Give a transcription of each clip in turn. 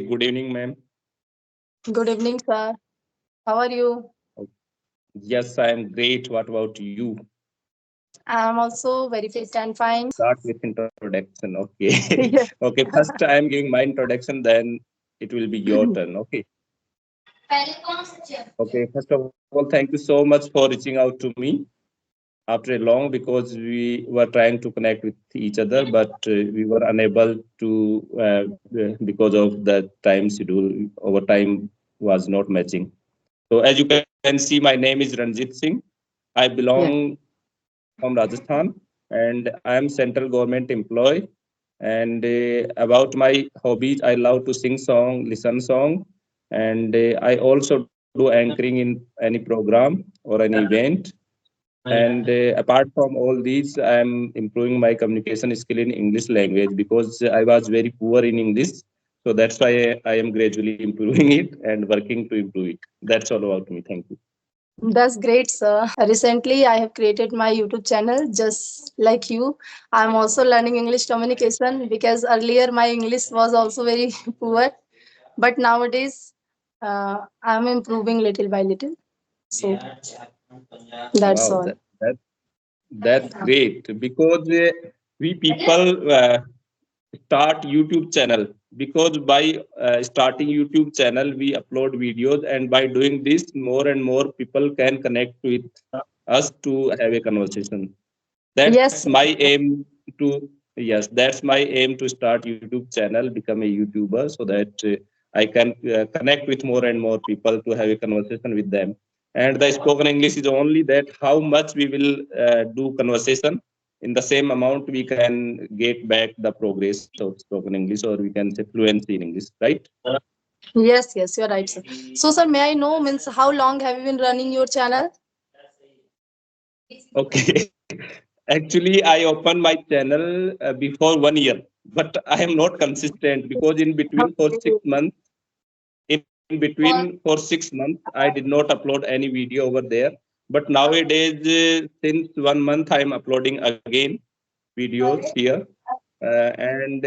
good evening, ma'am. Good evening, sir. How are you? Oh, yes, I am great. What about you? I'm also very fit and fine. Start with introduction. Okay. Yes. Okay. First, I am giving my introduction, then it will be your turn. Okay. Okay. First of all, thank you so much for reaching out to me after a long because we were trying to connect with each other, but we were unable to because of the time schedule. Our time was not matching. So, as you can see, my name is Ranjeet Singh. I Yeah. belong from Rajasthan, and I am central government employee. And about my hobbies, I love to sing song, listen song, and I also do anchoring in any program or any event. And apart from all these, I am improving my communication skill in English language because I was very poor in English. So that's why I am gradually improving it and working to improve it. That's all about me. Thank you. That's great, sir. Recently, I have created my YouTube channel just like you. I'm also learning English communication because earlier my English was also very poor, but nowadays I'm improving little by little. So that's Wow, all. that's great because we people start YouTube channel because by starting YouTube channel we upload videos, and by doing this more and more people can connect with us to have a conversation. That's Yes, my aim to yes, that's my aim to start YouTube channel, become a YouTuber so that I can connect with more and more people to have a conversation with them. And the spoken English is only that how much we will do conversation, in the same amount we can get back the progress of spoken English, or we can say fluency in English, right? yes, you're right, sir. So, sir, may I know means how long have you been running your channel? Okay. Actually, I opened my channel before 1 year, but I am not consistent because in between for Okay. 6 months, for 6 months, I did not upload any video over there. But nowadays, since 1 month, I am uploading again videos here. And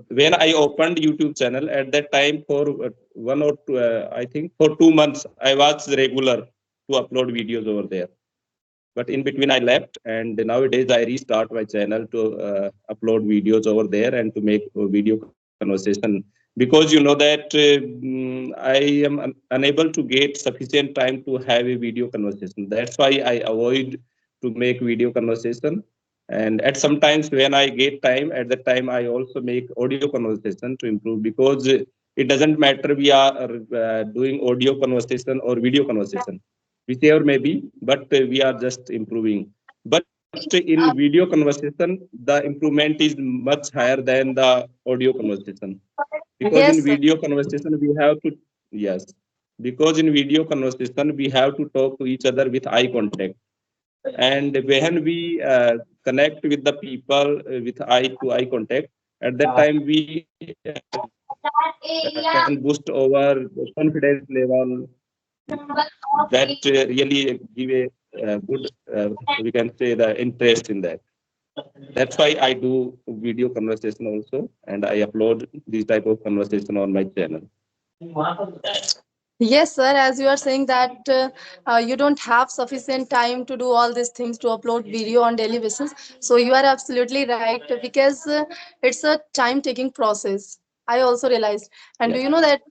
when I opened YouTube channel at that time for one or two, I think for 2 months, I was regular to upload videos over there, but in between I left, and nowadays I restart my channel to upload videos over there and to make video conversation, because you know that I am unable to get sufficient time to have a video conversation. That's why I avoid to make video conversation. And at sometimes when I get time, at that time I also make audio conversation to improve, because it doesn't matter we are doing audio conversation or video conversation, whichever may be, but we are just improving. But in video conversation, the improvement is much higher than the audio conversation, because in Yes, sir. video conversation we have to, yes, because in video conversation we have to talk to each other with eye contact, and when we connect with the people with eye to eye contact, at that time we can boost our confidence level, that really give a good, we can say, the interest in that. That's why I do video conversation also, and I upload this type of conversation on my channel. Yes, sir. As you are saying that you don't have sufficient time to do all these things to upload video on daily basis. So you are absolutely right because it's a time-taking process. I also realized. And do Yes. you know that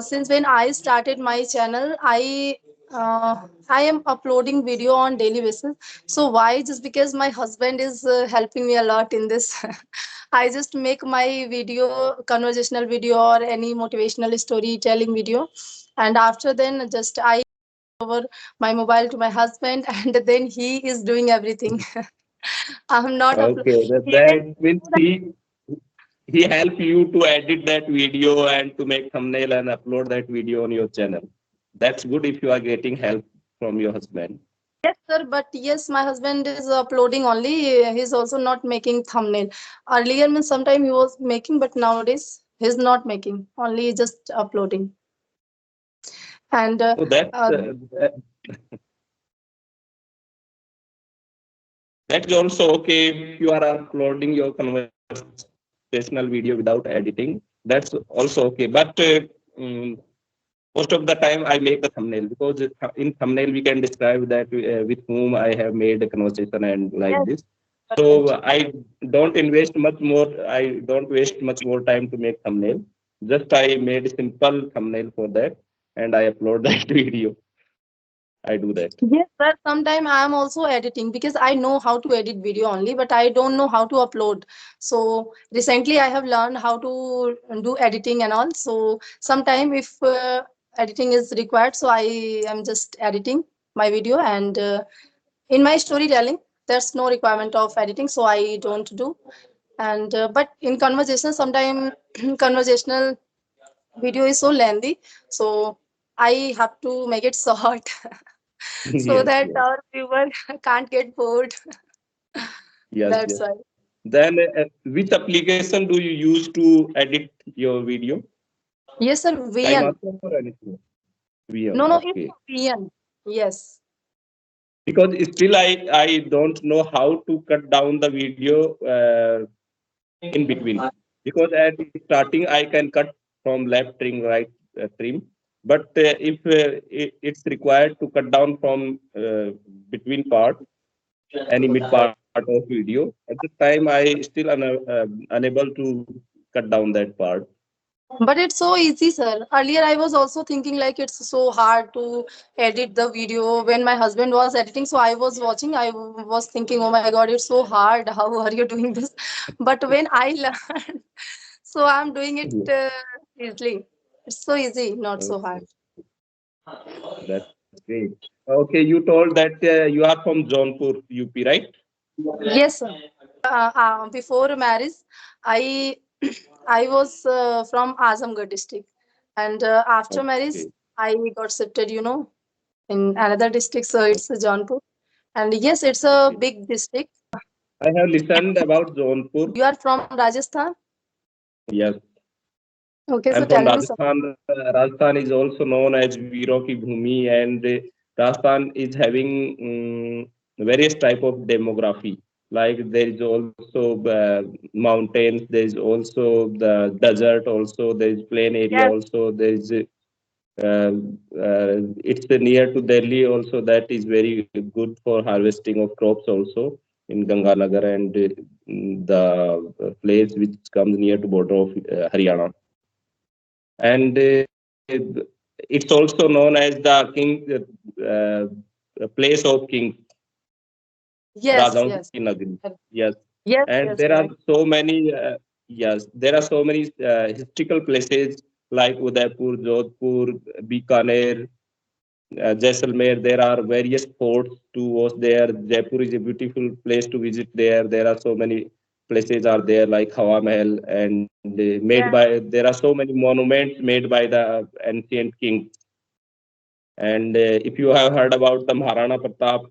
since when I started my channel, I am uploading video on daily basis. So why? Just because my husband is helping me a lot in this. I just make my video, conversational video or any motivational storytelling video, and after then just I over my mobile to my husband and then he is doing everything. I'm not Okay, even. that means he help you to edit that video and to make thumbnail and upload that video on your channel. That's good if you are getting help from your husband. Yes, sir, but yes, my husband is uploading only. He's also not making thumbnail. Earlier means sometime he was making, but nowadays he's not making, only just uploading. And So that that is also okay if you are uploading your conversational video without editing. that's also okay. But mm, most of the time I make the thumbnail, because in thumbnail we can describe that with whom I have made a conversation and like Yes, this. So perfect. I don't invest much more. I don't waste much more time to make thumbnail. Just I made a simple thumbnail for that, and I upload that video. I do that. Yes, sir. Sometimes I am also editing because I know how to edit video only, but I don't know how to upload. So recently I have learned how to do editing and all. So sometime if editing is required, so I am just editing my video, and in my storytelling, there's no requirement of editing, so I don't do. And but in conversation, sometimes conversational video is so lengthy, so I have to make it short so Yes, that yes, our viewer can't get bored. yes, That's yes. why. Then which application do you use to edit your video? Yes, sir. Time VN. or anything? VM. No, no, it's Okay. VN. Yes. Because still I don't know how to cut down the video in between, because at starting I can cut from left trim, right trim, but if it's required to cut down from between part, any mid part of video, at the time I still unable to cut down that part. But it's so easy, sir. Earlier, I was also thinking like it's so hard to edit the video when my husband was editing. So I was watching, was thinking, oh my God, it's so hard. How are you doing this? But when I learned, so I'm doing it Yeah. easily. It's so easy, not so hard. Okay, that's great. Okay, you told that you are from Jaunpur, UP, right? Yes, sir. Before marriage, I I was from Azamgarh district, and after marriage, Okay. I got shifted, in another district. So it's Jaunpur, and yes, it's a Okay. big district. I have listened about Jaunpur. You are from Rajasthan. Yes, Okay, so I'm from tell me some. Rajasthan. Rajasthan is also known as Veeron ki Bhumi, and Rajasthan is having various type of demography. Like there is also mountains, there is also the desert, also there is plain area, Yes, also there is it's near to Delhi, also that is very good for harvesting of crops also in Ganganagar, and the place which comes near to border of Haryana. And it's also known as the king place of king, yes, Rajaon yes, ki Nagari. correct. Yes, Yes, and yes, there are correct. so many. Yes, there are so many historical places like Udaipur, Jodhpur, Bikaner, Jaisalmer. There are various forts to watch there. Jaipur is a beautiful place to visit there. There are so many places are there like Hawa Mahal, and made by, Yes, there are so many monuments made by the ancient kings. And if you have heard about the Maharana Pratap,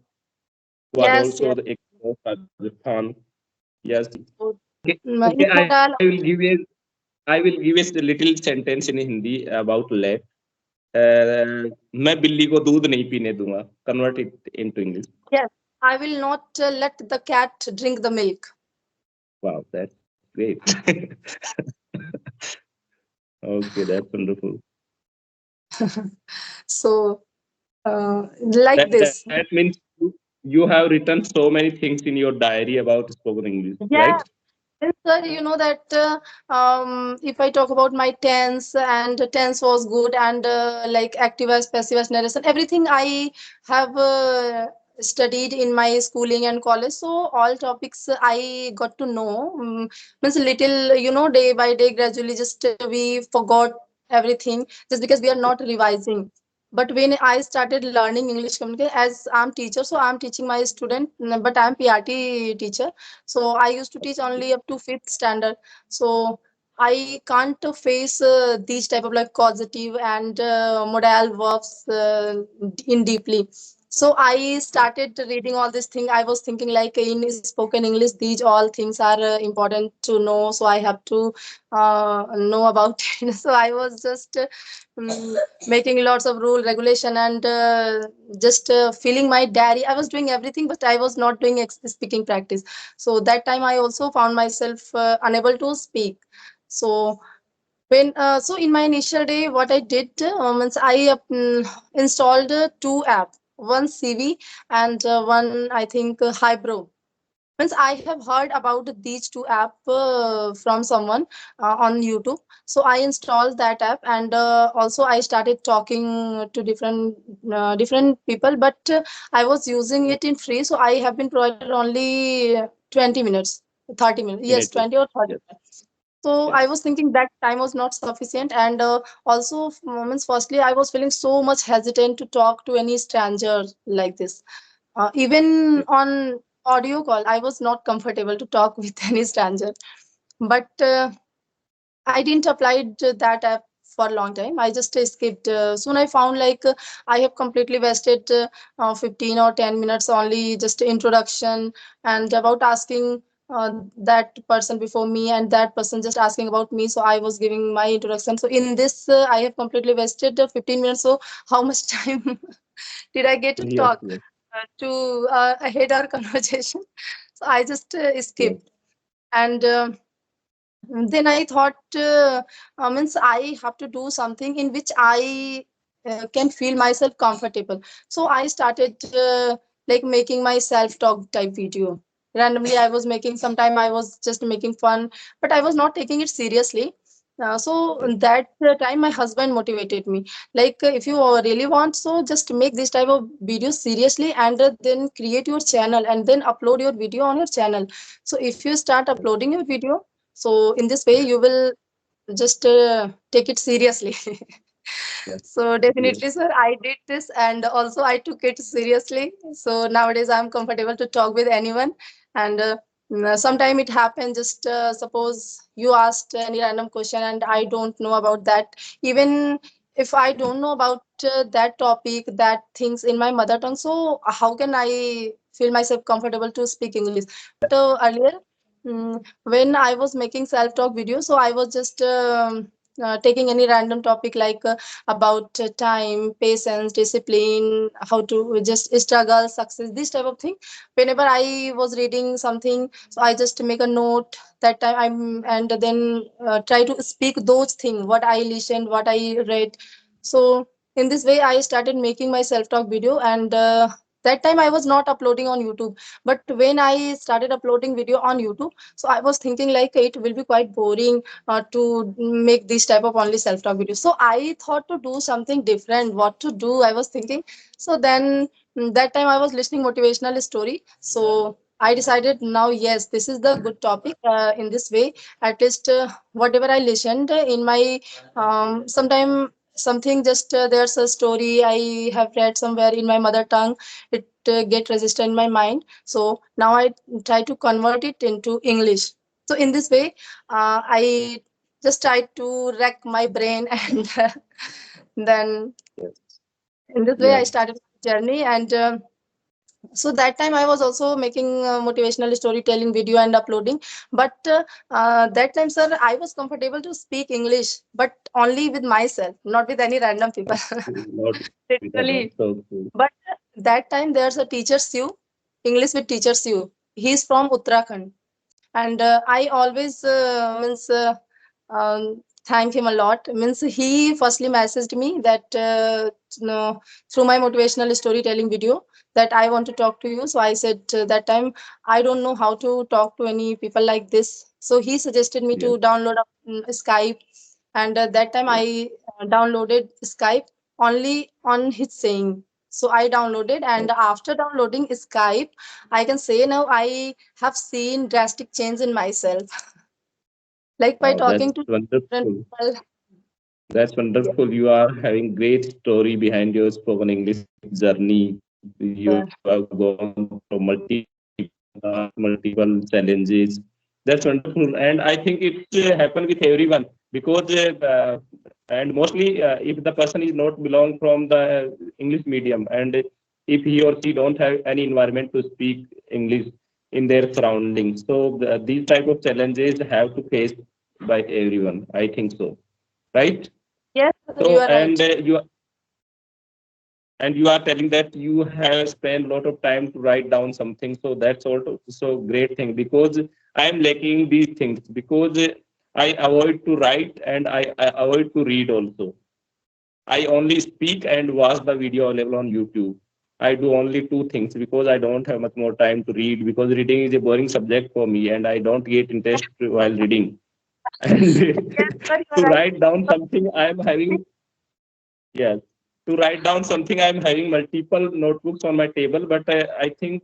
who was yes, also yes. the king of Rajasthan. Yes. So, Okay. Okay. in Bengal, I will give a little sentence in Hindi about left. मैं बिल्ली को दूध नहीं पीने दूंगा. Convert it into English. yes, I will not let the cat drink the milk. Wow, that's great. Okay, that's wonderful. So, like That this. means you have written so many things in your diary about spoken English, right? Yeah. Yes, sir, you know that if I talk about my tense, and tense was good, and like active as passive as narration, everything I have studied in my schooling and college. So all topics I got to know. Means little, day by day, gradually, just we forgot everything just because we are not revising. But when I started learning English communication, as I'm teacher, so I'm teaching my student, but I'm PRT teacher, so I used to teach only up to fifth standard. So I can't face these type of like causative and modal verbs in deeply. So I started reading all this thing. I was thinking like in spoken English, these all things are important to know. So I have to know about it. So I was just um, making lots of rule regulation, and just filling my diary. I was doing everything, but I was not doing speaking practice. So that time I also found myself unable to speak. So When so in my initial day, what I did means I installed two app, one CV and one I think Hybro. Means I have heard about these two app from someone on YouTube. So I installed that app, and also I started talking to different people. But I was using it in free, so I have been provided only 20 minutes, 30 minutes. Yes, Minutes. 20 or 30. Yes. So I Yes. was thinking that time was not sufficient, and also moments. Firstly, I was feeling so much hesitant to talk to any stranger like this. Even Yes. on audio call, I was not comfortable to talk with any stranger. But I didn't apply that app for a long time. I just skipped. Soon I found like I have completely wasted 15 or 10 minutes only just introduction and about asking that person before me, and that person just asking about me. So I was giving my introduction. So in this, I have completely wasted 15 minutes. So how much time did I get to Yes. talk Yes. to ahead our conversation? So I just Yes. skipped. And then I thought, means I have to do something in which I can feel myself comfortable. So I started like making my self talk type video. Randomly, I was making. Sometime I was just making fun, but I was not taking it seriously. So Yes. that time, my husband motivated me. Like, if you really want, so just make this type of videos seriously, and then create your channel, and then upload your video on your channel. So if you start Yes. uploading your video, so in this way you will just take it seriously. Yes. So Yes. definitely, sir, I did this, and also I took it seriously. So nowadays I'm comfortable to talk with anyone. And sometime it happens, just suppose you asked any random question and I don't know about that. Even if I don't know about that topic, that things in my mother tongue, so how can I feel myself comfortable to speak English? But earlier, when I was making self talk videos, so I was just taking any random topic like about time, patience, discipline, how to just struggle, success, this type of thing. Whenever I was reading something, so I just make a note that time I'm, and then try to speak those things, what I listened, what I read. So in this way, I started making my self talk video, and that time I was not uploading on YouTube. But when I started uploading video on YouTube, so I was thinking like it will be quite boring to make this type of only self talk videos. So I thought to do something different. What to do? I was thinking. So then that time I was listening motivational story. So I decided now yes, this is the good topic. In this way, at least whatever I listened in my sometime something just there's a story I have read somewhere in my mother tongue. It get registered in my mind. So now I try to convert it into English. So in this way, I just try to rack my brain, and then Yes. in this way I Yes. started my journey. And so that time I was also making motivational storytelling video and uploading. But that time, sir, I was comfortable to speak English, but only with myself, not with any random people. Not with others. Literally. So true. But that time there's a teacher Sue, English with teacher Sue. He's from Uttarakhand, and I always means thank him a lot. Means he firstly messaged me that through my motivational storytelling video that I want to talk to you. So I said that time I don't know how to talk to any people like this. So he suggested me Yes. to download Skype, and that time Yes. I downloaded Skype only on his saying. So I downloaded, and Okay. after downloading Skype, I can say now I have seen drastic change in myself. Like by That's talking to different wonderful. people. That's Yeah, wonderful. You are having great story behind your spoken English journey. You have sir. gone through multiple tasks, multiple challenges. That's wonderful, and I think it happen with everyone because and mostly if the person is not belong from the English medium, and if he or she don't have any environment to speak English in their surroundings, so these type of challenges have to face by everyone. I think so, right? Yes, sir, you So, are right. and you are telling that you have spent a lot of time to write down something. So that's also so great thing because I am lacking these things because I avoid to write and I avoid to read also. I only speak and watch the video available on YouTube. I do only two things because I don't have much more time to read because reading is a boring subject for me and I don't get interest while reading. And Yes, sir, you are to right. write down something I am having, yes, to write down something I am having multiple notebooks on my table, but I think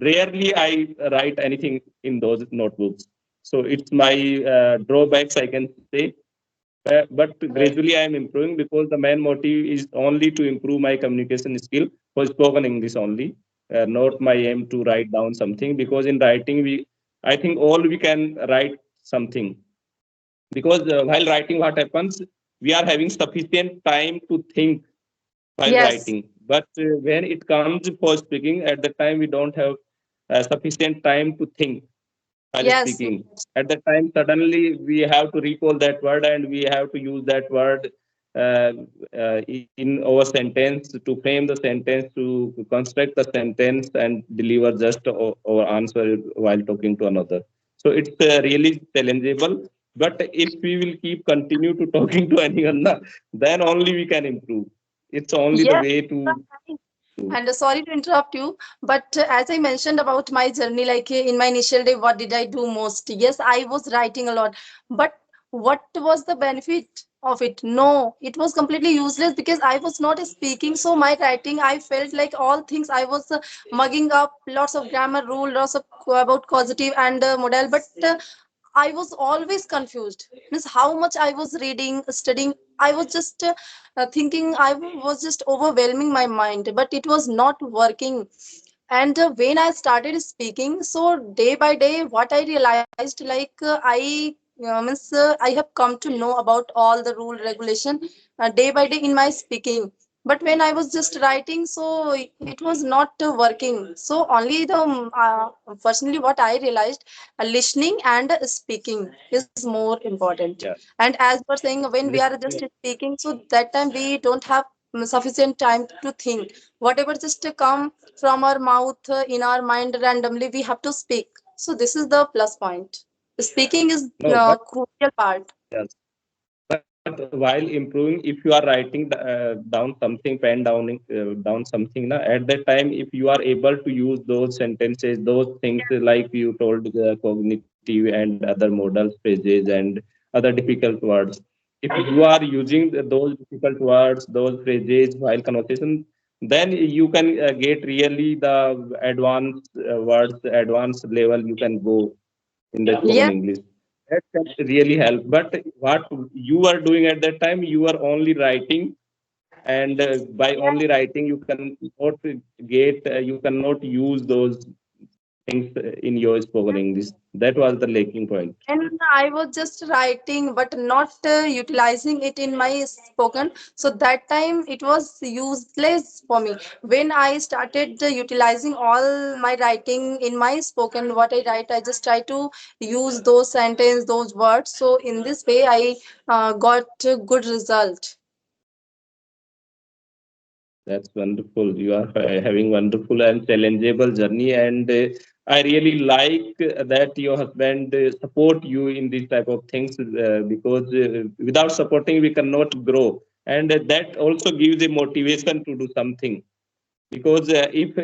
rarely I write anything in those notebooks. So it's my drawbacks, I can say. But gradually I am improving because the main motive is only to improve my communication skill for spoken English only, not my aim to write down something. Because in writing, I think all we can write something. Because while writing, what happens? We are having sufficient time to think while Yes, writing. But when it comes for speaking, at the time we don't have sufficient time to think while yes, speaking. At that time, suddenly we have to recall that word and we have to use that word uh, in our sentence to frame the sentence, to construct the sentence and deliver just our answer while talking to another. So it's really challengeable. But if we will keep continue to talking to anyone, then only we can improve. It's only the yes. way to. And sorry to interrupt you, but as I mentioned about my journey, like in my initial day, what did I do most? Yes, I was writing a lot, but what was the benefit of it? No, it was completely useless because I was not speaking. So my writing, I felt like all things I was mugging up, lots of grammar rule, lots of about causative and modal, but I was always confused. Means how much I was reading, studying. I was just thinking. I was just overwhelming my mind, but it was not working. And when I started speaking, so day by day, what I realized, like I have come to know about all the rule regulation day by day in my speaking. But when I was just writing, so it was not working. So only the personally what I realized, listening and speaking is more important. Yeah. And as we're saying, when we are just Listen, speaking, so that time we don't have sufficient time to think. Whatever just come from our mouth in our mind randomly, we have to speak. So this is the plus point. Speaking is no, but crucial part. yes. But while improving, if you are writing down something, pen down something, na, at that time, if you are able to use those sentences, those things like you told, cognitive and other modal phrases and other difficult words, if you are using those difficult words, those phrases while conversation, then you can get really the advanced words, advanced level you can go in the spoken Yes, English. That can really help. But what you are doing at that time, you are only writing, and by only writing, you cannot you cannot use those things in your spoken English. That was the lacking point. and I was just writing, but not utilizing it in my spoken. So that time it was useless for me. When I started utilizing all my writing in my spoken, what I write, I just try to use those sentence, those words. So in this way, I got a good result. That's wonderful. You are having wonderful and challengeable journey, and I really like that your husband support you in these type of things because without supporting we cannot grow, and that also gives a motivation to do something. Because if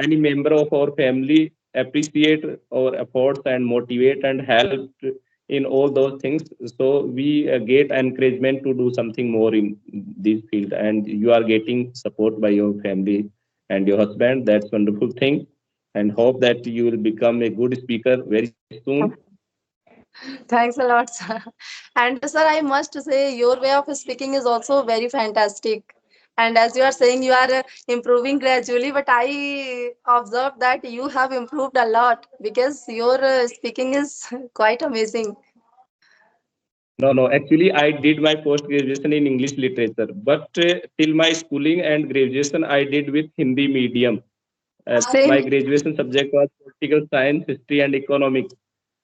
any member of our family appreciate our efforts and motivate and help in all those things, so we get encouragement to do something more in this field, and you are getting support by your family and your husband. That's wonderful thing, and hope that you will become a good speaker very soon. Thanks a lot, sir. And sir, I must say your way of speaking is also very fantastic. And as you are saying, you are improving gradually, but I observed that you have improved a lot because your speaking is quite amazing. No, no. Actually, I did my post graduation in English literature, but till my schooling and graduation, I did with Hindi medium. My Same. graduation subject was political science, history, and economics.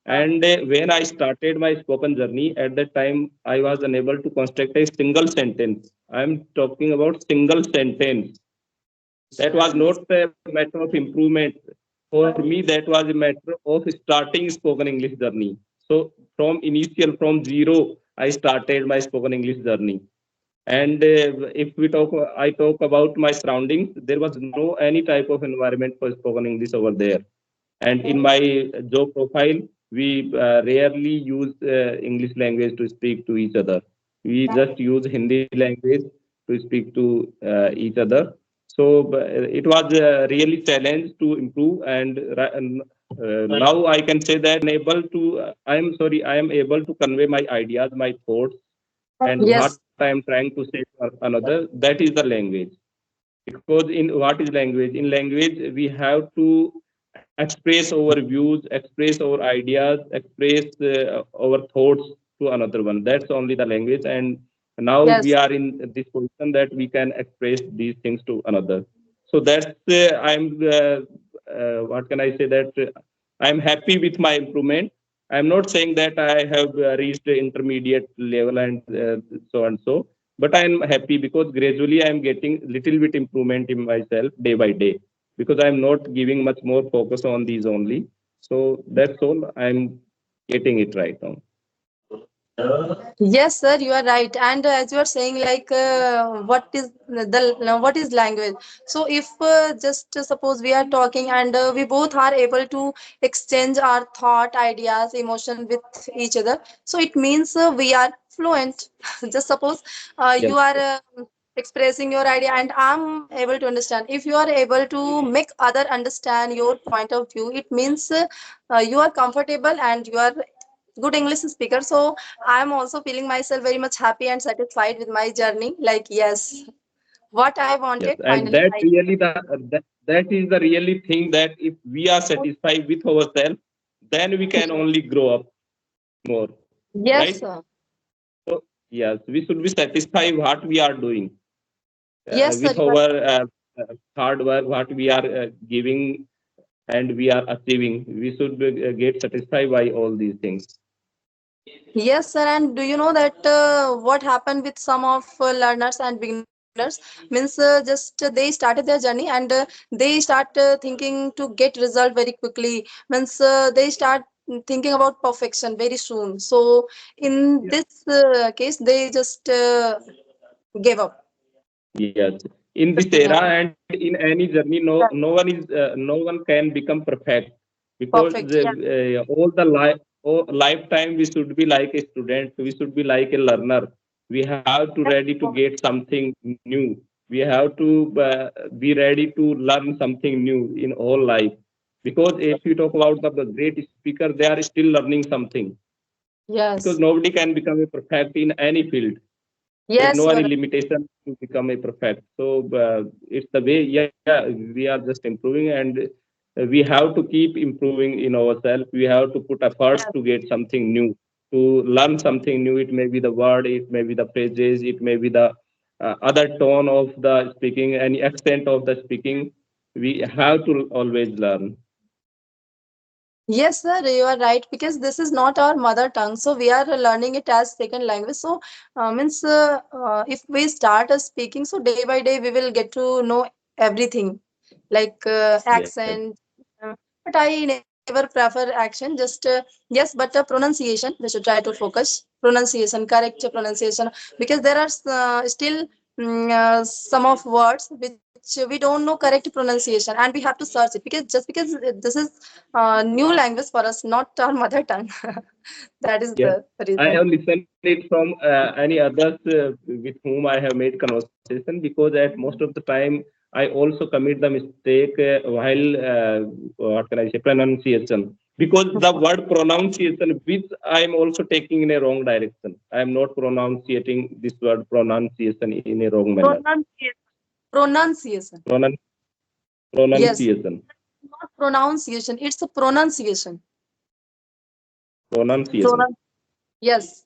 And when I started my spoken journey, at that time, I was unable to construct a single sentence. I'm talking about single sentence. That was not a matter of improvement. For me, that was a matter of starting spoken English journey. So from initial, from zero, I started my spoken English journey. And if we talk, I talk about my surroundings. There was no any type of environment for spoken English over there. And in my job profile, we rarely use English language to speak to each other. We just use Hindi language to speak to each other. So it was really challenge to improve. And now I can say that able to I am sorry, I am able to convey my ideas, my thoughts, and what Yes. I am trying to say to another. That is the language. Because in what is language? In language, we have to express our views, express our ideas, express our thoughts to another one. That's only the language. And now we Yes. are in this position that we can express these things to another. So that's I'm what can I say that I'm happy with my improvement. I'm not saying that I have reached the intermediate level and so and so, but I'm happy because gradually I'm getting little bit improvement in myself day by day, because I'm not giving much more focus on these only. So that's all, I'm getting it right now. Yes, sir, you are right. And as you are saying, like, what is language? So, if just suppose we are talking and we both are able to exchange our thought, ideas, emotion with each other, so it means we are fluent. Just suppose you Yes, are expressing your idea, and I'm able to understand. If you are able to make other understand your point of view, it means you are comfortable and you are good English speaker. So I'm also feeling myself very much happy and satisfied with my journey. Like, yes, what I yes, wanted and finally that I. really that is the really thing, that if we are satisfied with ourselves, then we can only grow up more, Yes, right? sir. So yes, we should be satisfied what we are doing Yes, sir. with our hard work, what we are giving and we are achieving. We should get satisfied by all these things. Yes, sir. And do you know that what happened with some of learners and beginners means just they started their journey and they start thinking to get result very quickly. Means they start thinking about perfection very soon. So in Yeah. this case, they just gave up. Yes, in this era and in any journey, no one can become perfect, because Perfect. Yeah. all lifetime we should be like a student. We should be like a learner. We have to ready to get something new. We have to be ready to learn something new in all life. Because if you talk about the great speaker, they are still learning something. Because Yes. nobody can become a perfect in any field. There is Yes, no you any are. limitation to become a perfect. So it's the way. Yeah, we are just improving, and we have to keep improving in ourselves. We have to put efforts Yes. to get something new, to learn something new. It may be the word, it may be the phrases, it may be the other tone of the speaking, any accent of the speaking. We have to always learn. Yes, sir, you are right because this is not our mother tongue, so we are learning it as second language. So, means if we start speaking, so day by day we will get to know everything, like Yes, accent. But I never prefer action. Just yes, but pronunciation we should try to focus. Pronunciation, correct pronunciation, because there are still some of words which we don't know correct pronunciation, and we have to search it because just because this is new language for us, not our mother tongue. That is yes. the I reason. have listened it from any others with whom I have made conversation, because at most of the time I also commit the mistake while what can I say, pronunciation. Because the word pronunciation, which I am also taking in a wrong direction. I am not pronunciating this word pronunciation in a wrong manner. Pronunciation. Pronunciation. Pronun- Yes. pronunciation, Not pronunciation. It's a pronunciation. pronunciation. Pronun- yes.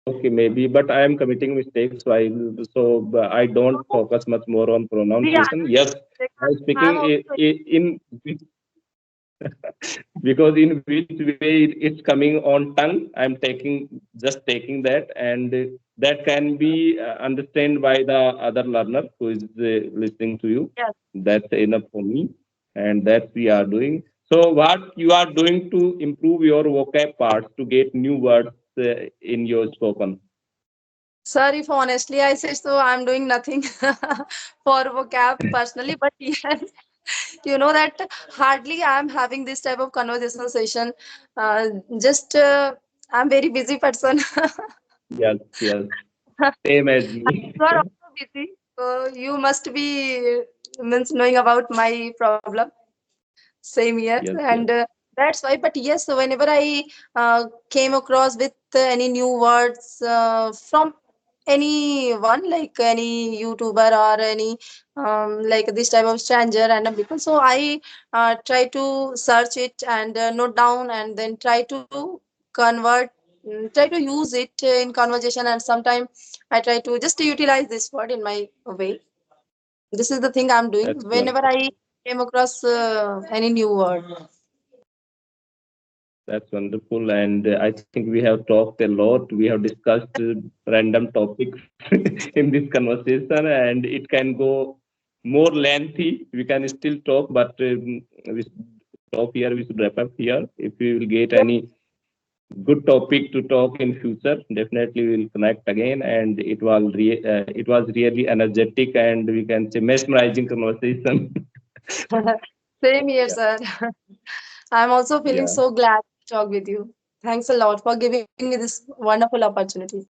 Okay, maybe, but I am committing mistakes while, so I don't focus much more on We are pronunciation. Yes, because I'm speaking I'm also in because in which way it's coming on tongue. I'm taking just taking that, and that can be understand by the other learner who is listening to you. yes. That's enough for me, and that we are doing. So what you are doing to improve your vocab parts to get new words in your spoken? Sir, if honestly I say so, I'm doing nothing for vocab personally, but yes, you know that hardly I'm having this type of conversation session. Uh, just I'm very busy person. Yes, yes. Same as me. You are also busy, so you must be means knowing about my problem. Same here, Yes, and yes. that's why. But yes, whenever I came across with any new words from anyone, like any YouTuber or any like this type of stranger random people, so I try to search it and note down, and then try to convert, try to use it in conversation, and sometimes I try to just utilize this word in my way. This is the thing I'm doing That's whenever wonderful. I came across any new word. That's wonderful. And I think we have talked a lot. We have discussed random topics in this conversation, and it can go more lengthy. We can still talk, but we should stop here. We should wrap up here. If we will get any good topic to talk in future, definitely we will connect again. And it was really energetic, and we can say mesmerizing conversation. Same here, Yeah, sir. I'm also feeling yeah. so glad to talk with you. Thanks a lot for giving me this wonderful opportunity.